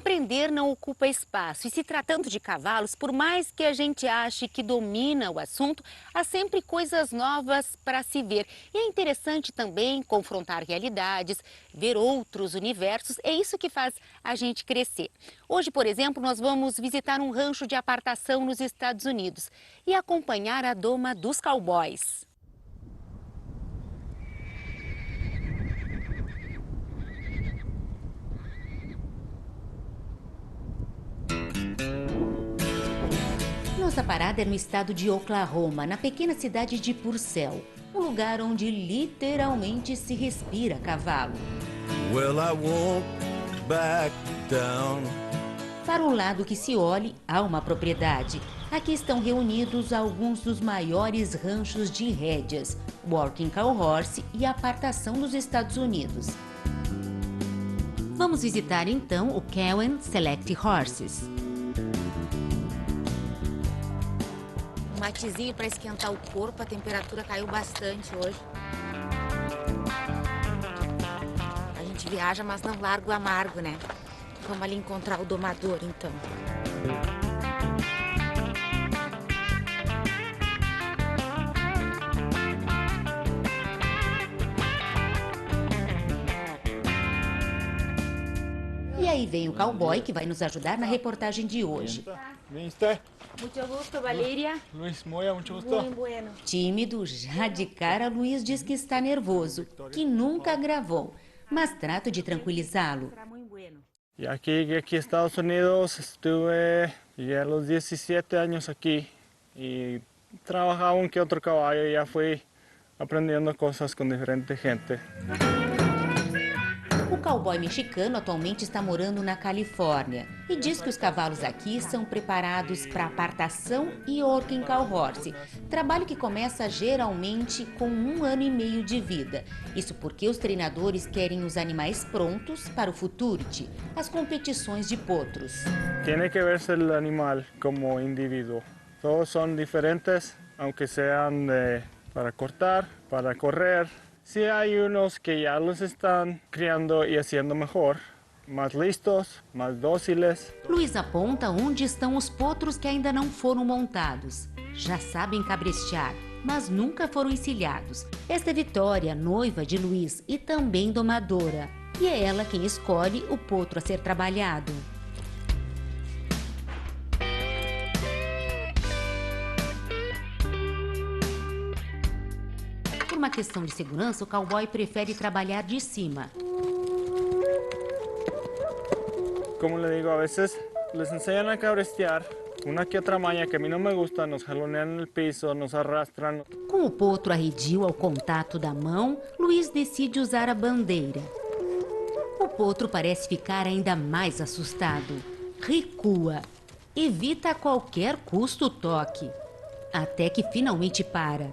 Aprender não ocupa espaço e, se tratando de cavalos, por mais que a gente ache que domina o assunto, há sempre coisas novas para se ver. E é interessante também confrontar realidades, ver outros universos, é isso que faz a gente crescer. Hoje, por exemplo, nós vamos visitar um rancho de apartação nos Estados Unidos e acompanhar a doma dos cowboys. Nossa parada é no estado de Oklahoma, na pequena cidade de Purcell, um lugar onde literalmente se respira cavalo. Well, I won't back down. Para o lado que se olhe, há uma propriedade. Aqui estão reunidos alguns dos maiores ranchos de rédeas, Working Cow Horse e apartação dos Estados Unidos. Vamos visitar então o Cowan Select Horses. Um matezinho para esquentar o corpo, a temperatura caiu bastante hoje. A gente viaja, mas não larga o amargo, né? Vamos ali encontrar o domador, então. E aí vem o cowboy que vai nos ajudar na reportagem de hoje. Bem, está? Muito gosto, Valeria. Luis Moya, muito gosto. Muito bueno. Tímido, já de cara, Luiz diz que está nervoso, que nunca gravou, mas trato de tranquilizá-lo. Y aquí Estados Unidos llegué a los 17 años aquí y trabajaba un que otro caballo y ya fui aprendiendo cosas con diferente gente. O cowboy mexicano atualmente está morando na Califórnia e diz que os cavalos aqui são preparados para apartação e Working Cow Horse, trabalho que começa geralmente com 1 ano e meio de vida. Isso porque os treinadores querem os animais prontos para o Futurity, as competições de potros. Tiene que verse el animal como individuo. Todos son diferentes, aunque sean para cortar, para correr. Sí hay unos que ya los están criando y haciendo mejor, más listos, más dóciles. Luiz aponta onde estão os potros que ainda não foram montados. Já sabem cabrestear, mas nunca foram encilhados. Esta é Vitória, noiva de Luiz e também domadora. E é ela quem escolhe o potro a ser trabalhado. Por uma questão de segurança, o cowboy prefere trabalhar de cima. Como le digo, a veces les enseñan a cabrestear. Una que otra maña que a mí no me gusta, nos jalonean en el piso, nos arrastran. Com o potro arredio ao contato da mão, Luiz decide usar a bandeira. O potro parece ficar ainda mais assustado. Recua. Evita a qualquer custo o toque. Até que finalmente para.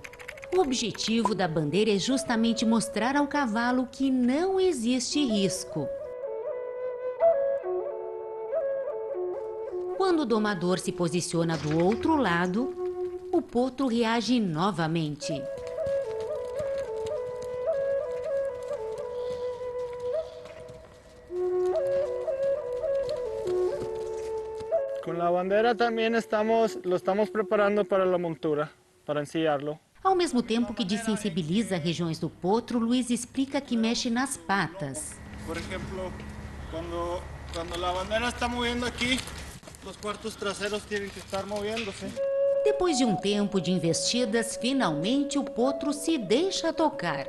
O objetivo da bandeira é justamente mostrar ao cavalo que não existe risco. Quando o domador se posiciona do outro lado, o potro reage novamente. Con la bandera también lo estamos preparando para la montura, para ensillarlo. Ao mesmo tempo que desensibiliza regiões do potro, Luiz explica que mexe nas patas. Por ejemplo, cuando la bandera está moviendo aquí, los cuartos traseros tienen que estar moviéndose. Depois de um tempo de investidas, finalmente o potro se deixa tocar.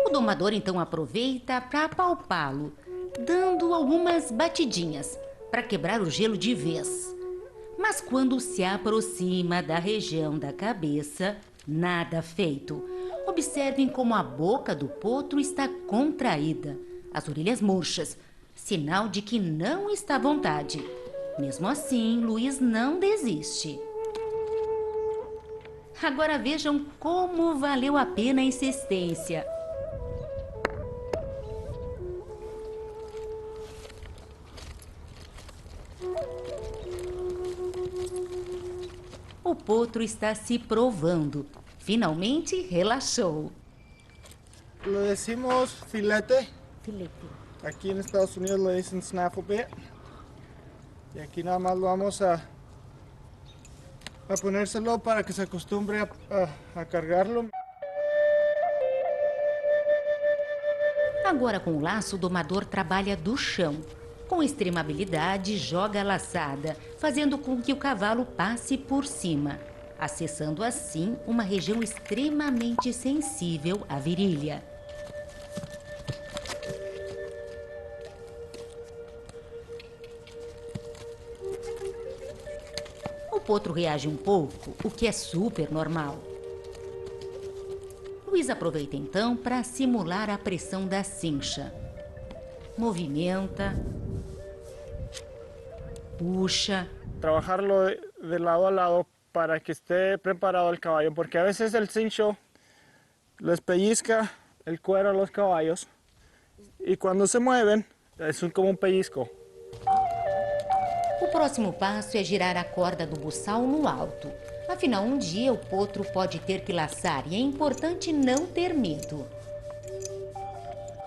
O domador então aproveita para apalpá-lo, dando algumas batidinhas para quebrar o gelo de vez. Mas quando se aproxima da região da cabeça, nada feito. Observem como a boca do potro está contraída, as orelhas murchas, sinal de que não está à vontade. Mesmo assim, Luiz não desiste. Agora vejam como valeu a pena a insistência. O potro está se provando. Finalmente relaxou. Lo decimos filete. Filete. Aquí en Estados Unidos le dicen snaffle bit. Y aquí nada más lo vamos a ponérselo para que se acostumbre a cargarlo. Agora, com o laço, o domador trabalha do chão. Com extrema habilidade, joga a laçada, fazendo com que o cavalo passe por cima, acessando assim uma região extremamente sensível à virilha. O potro reage um pouco, o que é super normal. Luiz aproveita então para simular a pressão da cincha. Movimenta, puxa. Trabajarlo de lado a lado para que esté preparado el caballo, porque a veces el cincho les pellizca el cuero a los caballos y cuando se mueven es como un pellizco. O próximo passo é girar a corda do buçal no alto. Afinal, um dia o potro pode ter que laçar e é importante não ter medo.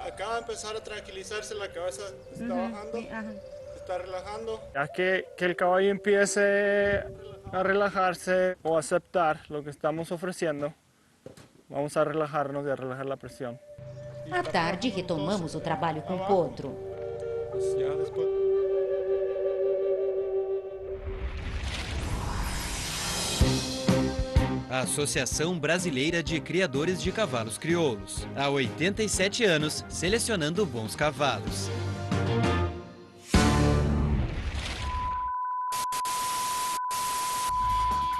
Acaba de empezar a tranquilizarse, la cabeza está bajando, está relajando. Ya que el caballo empiece a relajarse o aceptar lo que estamos ofreciendo, vamos a relajarnos y a relajar la presión. À tarde, retomamos o trabalho com o potro. A Associação Brasileira de Criadores de Cavalos Crioulos. Há 87 anos, selecionando bons cavalos.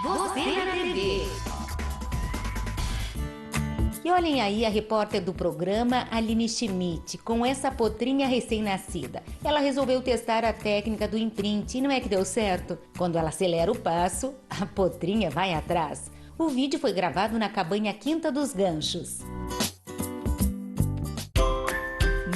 Você na TV. E olhem aí a repórter do programa, Aline Schmidt, com essa potrinha recém-nascida. Ela resolveu testar a técnica do imprint e não é que deu certo? Quando ela acelera o passo, a potrinha vai atrás. O vídeo foi gravado na cabanha Quinta dos Ganchos.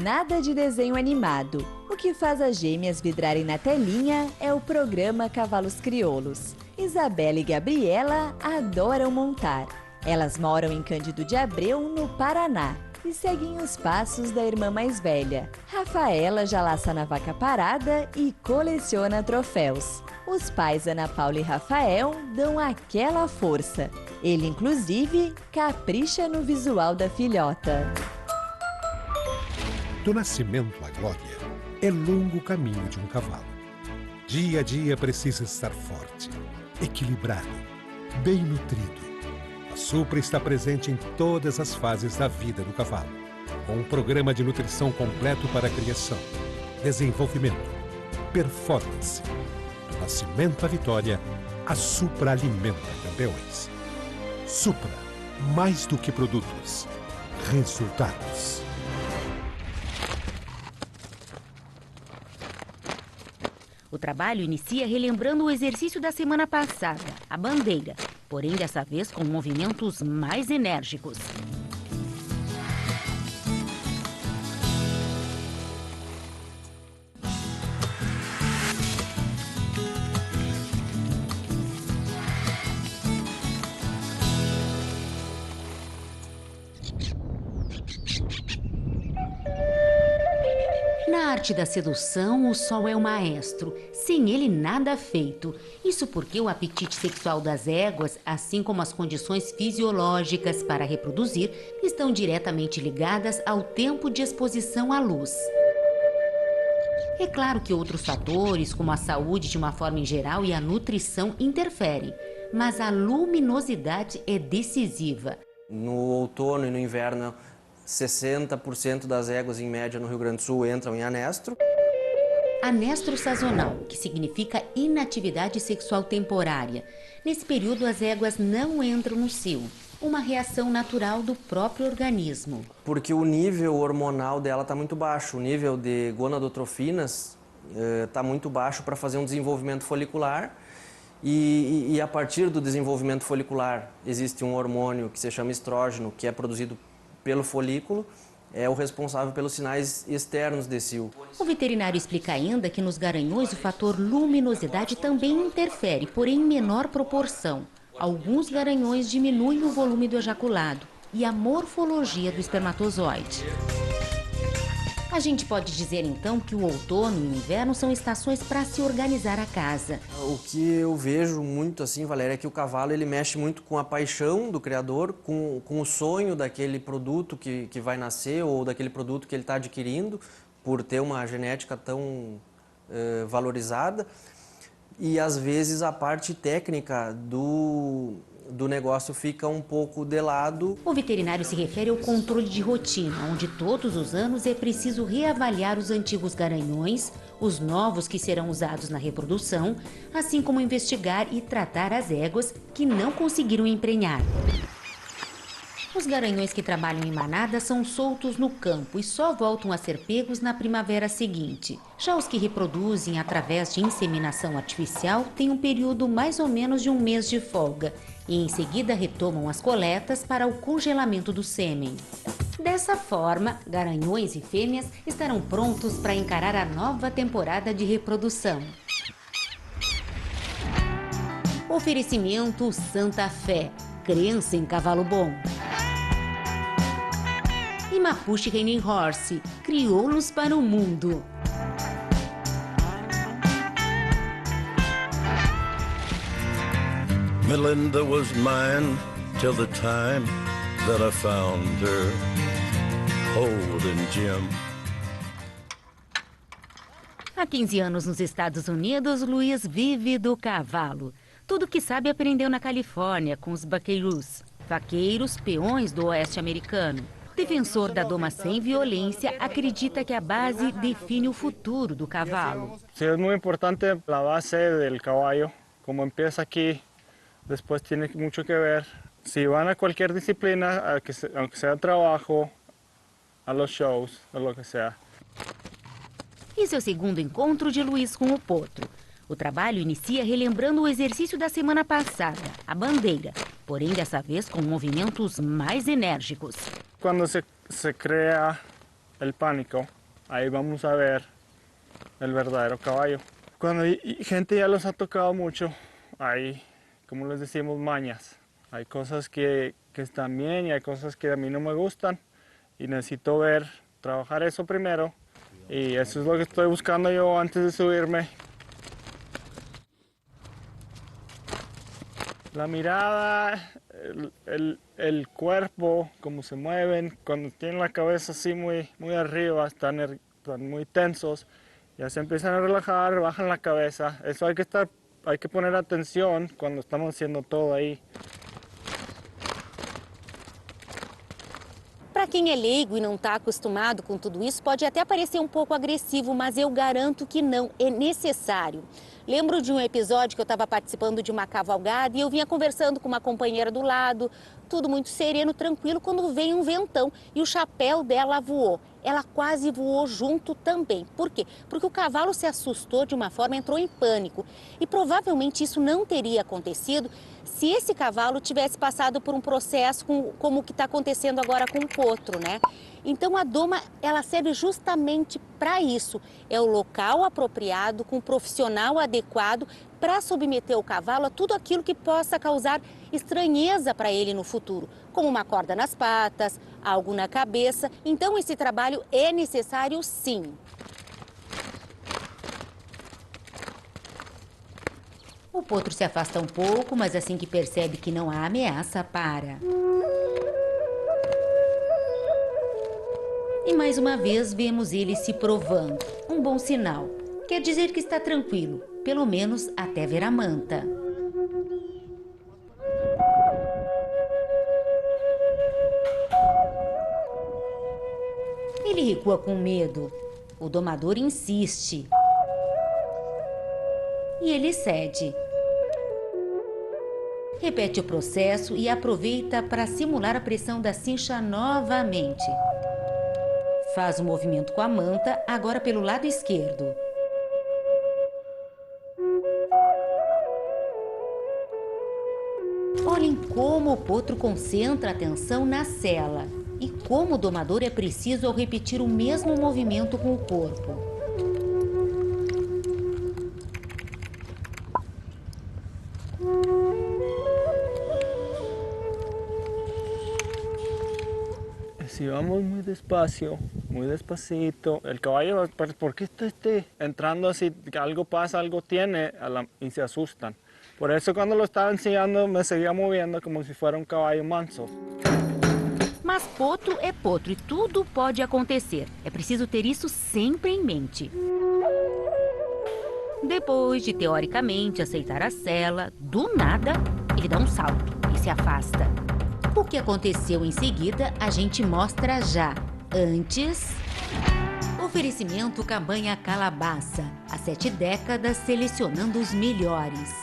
Nada de desenho animado. O que faz as gêmeas vidrarem na telinha é o programa Cavalos Crioulos. Isabela e Gabriela adoram montar. Elas moram em Cândido de Abreu, no Paraná, e seguem os passos da irmã mais velha. Rafaela já laça na vaca parada e coleciona troféus. Os pais Ana Paula e Rafael dão aquela força. Ele, inclusive, capricha no visual da filhota. Do nascimento à glória é longo caminho de um cavalo. Dia a dia precisa estar forte, equilibrado, bem nutrido. A Supra está presente em todas as fases da vida do cavalo, com um programa de nutrição completo para criação, desenvolvimento, performance. Do nascimento à vitória, a Supra alimenta campeões. Supra, mais do que produtos, resultados. O trabalho inicia relembrando o exercício da semana passada, a bandeira, porém dessa vez com movimentos mais enérgicos. Na arte da sedução, o sol é o maestro. Sem ele, nada feito. Isso porque o apetite sexual das éguas, assim como as condições fisiológicas para reproduzir, estão diretamente ligadas ao tempo de exposição à luz. É claro que outros fatores, como a saúde de uma forma em geral e a nutrição, interferem, mas a luminosidade é decisiva. No outono e no inverno, 60% das éguas, em média, no Rio Grande do Sul entram em anestro. Anestro sazonal, que significa inatividade sexual temporária. Nesse período, as éguas não entram no cio, uma reação natural do próprio organismo. Porque o nível hormonal dela está muito baixo, o nível de gonadotrofinas está muito baixo para fazer um desenvolvimento folicular. E a partir do desenvolvimento folicular existe um hormônio que se chama estrógeno, que é produzido pelo folículo, é o responsável pelos sinais externos de cio. O veterinário explica ainda que nos garanhões o fator luminosidade também interfere, porém em menor proporção. Alguns garanhões diminuem o volume do ejaculado e a morfologia do espermatozoide. A A gente pode dizer então que o outono e o inverno são estações para se organizar a casa. O que eu vejo muito assim, Valéria, é que o cavalo ele mexe muito com a paixão do criador, com o sonho daquele produto que vai nascer ou daquele produto que ele está adquirindo, por ter uma genética tão valorizada. E às vezes a parte técnica do negócio fica um pouco de lado. O veterinário se refere ao controle de rotina, onde todos os anos é preciso reavaliar os antigos garanhões, os novos que serão usados na reprodução, assim como investigar e tratar as éguas que não conseguiram emprenhar. Os garanhões que trabalham em manada são soltos no campo e só voltam a ser pegos na primavera seguinte. Já os que reproduzem através de inseminação artificial têm um período mais ou menos de um mês de folga e em seguida retomam as coletas para o congelamento do sêmen. Dessa forma, garanhões e fêmeas estarão prontos para encarar a nova temporada de reprodução. Oferecimento Santa Fé, crença em cavalo bom. E Mapuche Reining Horse, crioulos para o mundo. Melinda was mine till the time that I found her holding Jim. Há 15 anos nos Estados Unidos, Luiz vive do cavalo. Tudo que sabe aprendeu na Califórnia com os vaqueiros, peões do oeste americano. Defensor da doma sem violência, acredita que a base define o futuro do cavalo. Sí, es muy importante la base del caballo, como empieza aquí, después tiene mucho que ver. Si van a cualquier disciplina, aunque sea trabajo, a los shows, o lo que sea. Esse é o segundo encontro de Luiz com o potro. O trabalho inicia relembrando o exercício da semana passada, a bandeira, porém dessa vez com movimentos mais enérgicos. Cuando se crea el pánico, ahí vamos a ver el verdadero caballo. Cuando gente ya los ha tocado mucho, hay, como les decimos, mañas. Hay cosas que están bien y hay cosas que a mí no me gustan y necesito trabajar eso primero. Y eso es lo que estoy buscando yo antes de subirme. La mirada, el cuerpo, cómo se mueven, cuando tienen la cabeza así muy arriba, están muy tensos, ya se empiezan a relajar, bajan la cabeza. Eso hay que poner atención cuando estamos haciendo todo aí. Para quem é leigo e não está acostumado com tudo isso, pode até parecer um pouco agressivo, mas eu garanto que não, é necessário. Lembro de um episódio que eu estava participando de uma cavalgada e eu vinha conversando com uma companheira do lado, tudo muito sereno, tranquilo, quando veio um ventão e o chapéu dela voou. Ela quase voou junto também. Por quê? Porque o cavalo se assustou de uma forma, entrou em pânico. E provavelmente isso não teria acontecido se esse cavalo tivesse passado por um processo como o que está acontecendo agora com o potro, né? Então a doma, ela serve justamente para isso. É o local apropriado, com o profissional adequado para submeter o cavalo a tudo aquilo que possa causar estranheza para ele no futuro, como uma corda nas patas, algo na cabeça. Então esse trabalho é necessário sim. O potro se afasta um pouco, mas assim que percebe que não há ameaça, para. E mais uma vez vemos ele se provando. Um bom sinal. Quer dizer que está tranquilo, pelo menos até ver a manta. Ele recua com medo. O domador insiste. E ele cede. Repete o processo e aproveita para simular a pressão da cincha novamente. Faz o movimento com a manta, agora pelo lado esquerdo. Olhem como o potro concentra a atenção na sela e como o domador é preciso ao repetir o mesmo movimento com o corpo. Si vamos muy despacio, muy despacito, el caballo, ¿por qué está entrando así? Algo pasa, algo tiene, y se asustan. Por eso quando lo estava ensinando, me seguia movendo como se fosse um cavalo manso. Mas potro é potro e tudo pode acontecer. É preciso ter isso sempre em mente. Depois de, teoricamente, aceitar a sela, do nada, ele dá um salto e se afasta. O que aconteceu em seguida, a gente mostra já. Antes... Oferecimento Cabanha Calabaça. Há 7 décadas selecionando os melhores.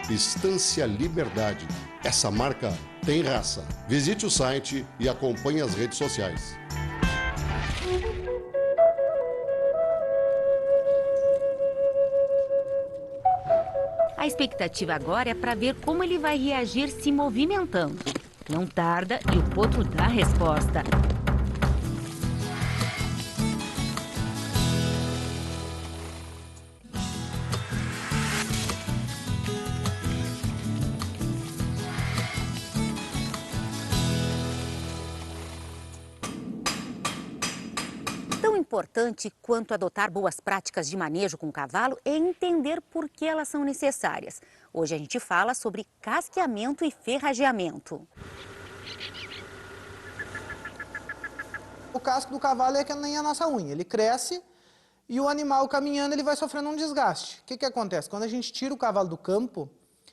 Estância Liberdade. Essa marca tem raça. Visite o site e acompanhe as redes sociais. A expectativa agora é para ver como ele vai reagir se movimentando. Não tarda e o potro dá a resposta. Tão importante quanto adotar boas práticas de manejo com o cavalo é entender por que elas são necessárias. Hoje a gente fala sobre casqueamento e ferrageamento. O casco do cavalo é que nem a nossa unha, ele cresce e o animal caminhando ele vai sofrendo um desgaste. O que acontece? Quando a gente tira o cavalo do campo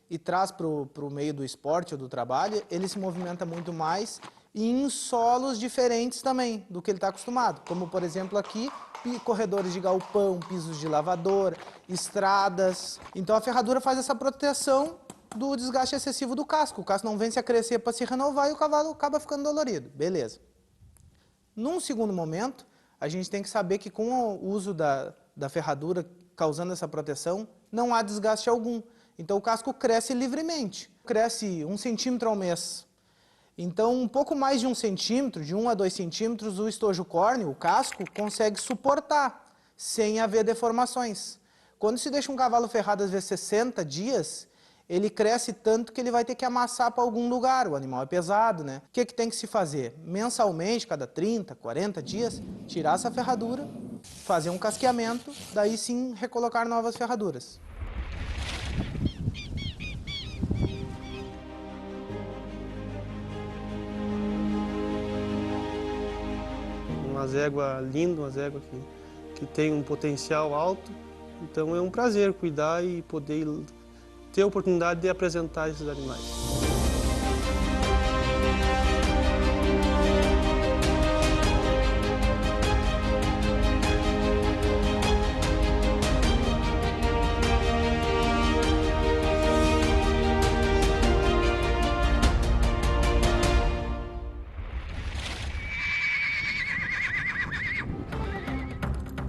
e traz para o meio do esporte ou do trabalho, ele se movimenta muito mais e em solos diferentes também do que ele está acostumado, como por exemplo aqui, corredores de galpão, pisos de lavador, estradas. Então a ferradura faz essa proteção do desgaste excessivo do casco. O casco não vence a crescer para se renovar e o cavalo acaba ficando dolorido. Beleza. Num segundo momento, a gente tem que saber que com o uso da ferradura causando essa proteção, não há desgaste algum. Então o casco cresce livremente, cresce 1 centímetro ao mês. Então, um pouco mais de 1 centímetro, de 1 a 2 centímetros, o estojo córneo, o casco, consegue suportar, sem haver deformações. Quando se deixa um cavalo ferrado, às vezes 60 dias, ele cresce tanto que ele vai ter que amassar para algum lugar, o animal é pesado, né? O que tem que se fazer? Mensalmente, cada 30, 40 dias, tirar essa ferradura, fazer um casqueamento, daí sim recolocar novas ferraduras. Umas éguas lindas, umas éguas que tem um potencial alto. Então é um prazer cuidar e poder ter a oportunidade de apresentar esses animais.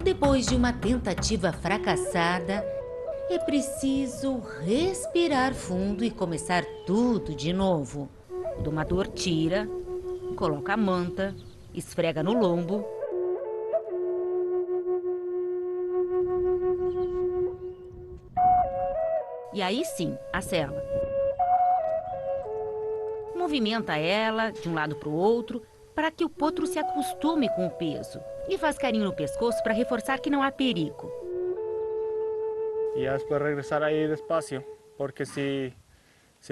Depois de uma tentativa fracassada, é preciso respirar fundo e começar tudo de novo. O domador tira, coloca a manta, esfrega no lombo. E aí sim, a sela. Movimenta ela de um lado para o outro para que o potro se acostume com o peso. E faz carinho no pescoço para reforçar que não há perigo. E depois regressar aí despacio, porque se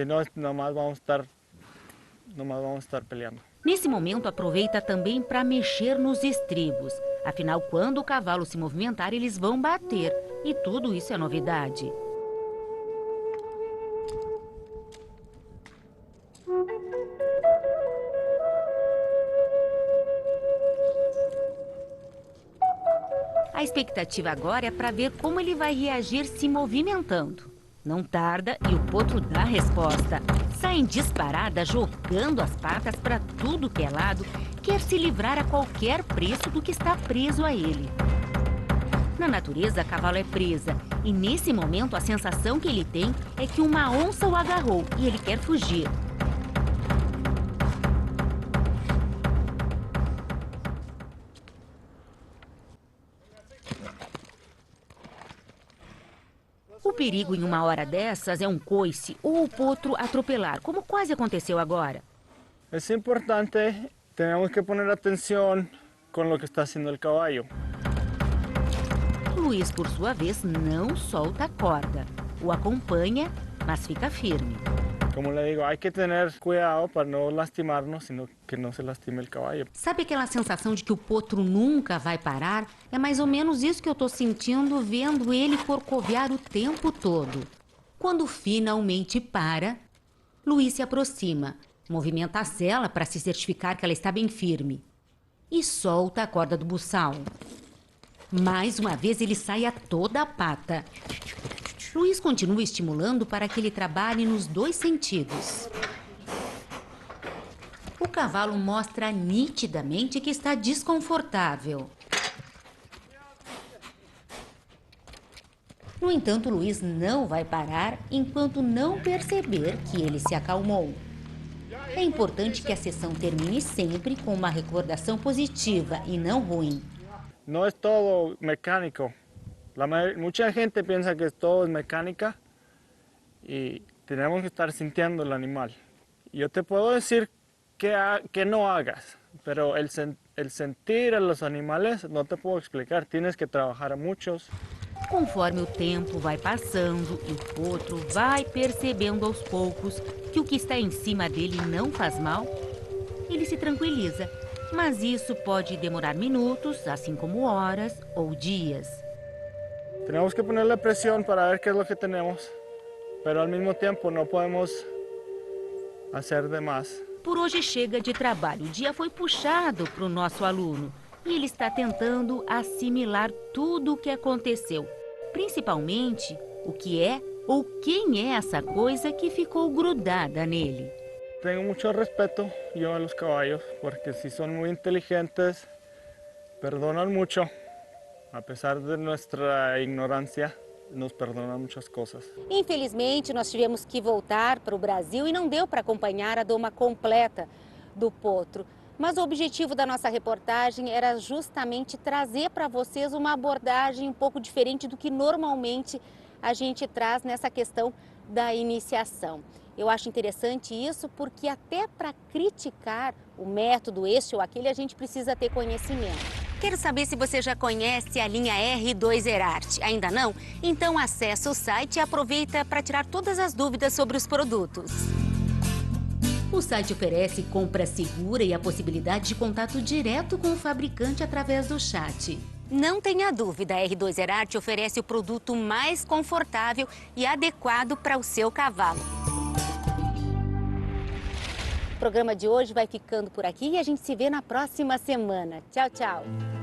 não, nomás vamos estar peleando. Nesse momento, aproveita também para mexer nos estribos. Afinal, quando o cavalo se movimentar, eles vão bater. E tudo isso é novidade. A expectativa agora é para ver como ele vai reagir se movimentando. Não tarda e o potro dá a resposta. Sai em disparada, jogando as patas para tudo que é lado, quer se livrar a qualquer preço do que está preso a ele. Na natureza, cavalo é presa, e nesse momento a sensação que ele tem é que uma onça o agarrou e ele quer fugir. O perigo em uma hora dessas é um coice ou o potro atropelar, como quase aconteceu agora. É importante Tenemos que poner atención con lo que está haciendo el caballo. Luiz, por sua vez, não solta a corda. O acompanha, mas fica firme. Como le digo, hay que tener cuidado para no lastimarnos, sino que no se lastime el caballo. Sabe aquela sensação de que o potro nunca vai parar? É mais ou menos isso que eu estou sentindo vendo ele corcovear o tempo todo. Quando finalmente para, Luiz se aproxima, movimenta a sela para se certificar que ela está bem firme e solta a corda do buçal. Mais uma vez ele sai a toda a pata. Luiz continua estimulando para que ele trabalhe nos dois sentidos. O cavalo mostra nitidamente que está desconfortável. No entanto, Luiz não vai parar enquanto não perceber que ele se acalmou. É importante que a sessão termine sempre com uma recordação positiva e não ruim. No es todo mecánico. Mucha gente piensa que todo es mecánica y tenemos que estar sintiendo el animal. Yo te puedo decir que no hagas, pero el sentir a los animales no te puedo explicar. Tienes que trabajar a muchos. Conforme o tempo vai passando e o potro vai percebendo aos poucos que o que está em cima dele não faz mal, ele se tranquiliza. Mas isso pode demorar minutos, assim como horas ou dias. Tenemos que ponerle presión para ver qué es lo que tenemos, pero al mismo tiempo no podemos hacer de más. Por hoje chega de trabalho. O dia foi puxado para o nosso aluno e ele está tentando assimilar tudo o que aconteceu, principalmente o que é ou quem é essa coisa que ficou grudada nele. Tengo mucho respeto yo a los caballos porque si son muy inteligentes, perdonan mucho. A pesar de nuestra ignorância, nos perdonan muitas coisas. Infelizmente, nós tivemos que voltar para o Brasil e não deu para acompanhar a doma completa do potro. Mas o objetivo da nossa reportagem era justamente trazer para vocês uma abordagem um pouco diferente do que normalmente a gente traz nessa questão da iniciação. Eu acho interessante isso porque até para criticar o método este ou aquele a gente precisa ter conhecimento. Quero saber se você já conhece a linha R2 Erart. Ainda não? Então acesse o site e aproveita para tirar todas as dúvidas sobre os produtos. O site oferece compra segura e a possibilidade de contato direto com o fabricante através do chat. Não tenha dúvida, a R2 Erart oferece o produto mais confortável e adequado para o seu cavalo. O programa de hoje vai ficando por aqui e a gente se vê na próxima semana. Tchau, tchau!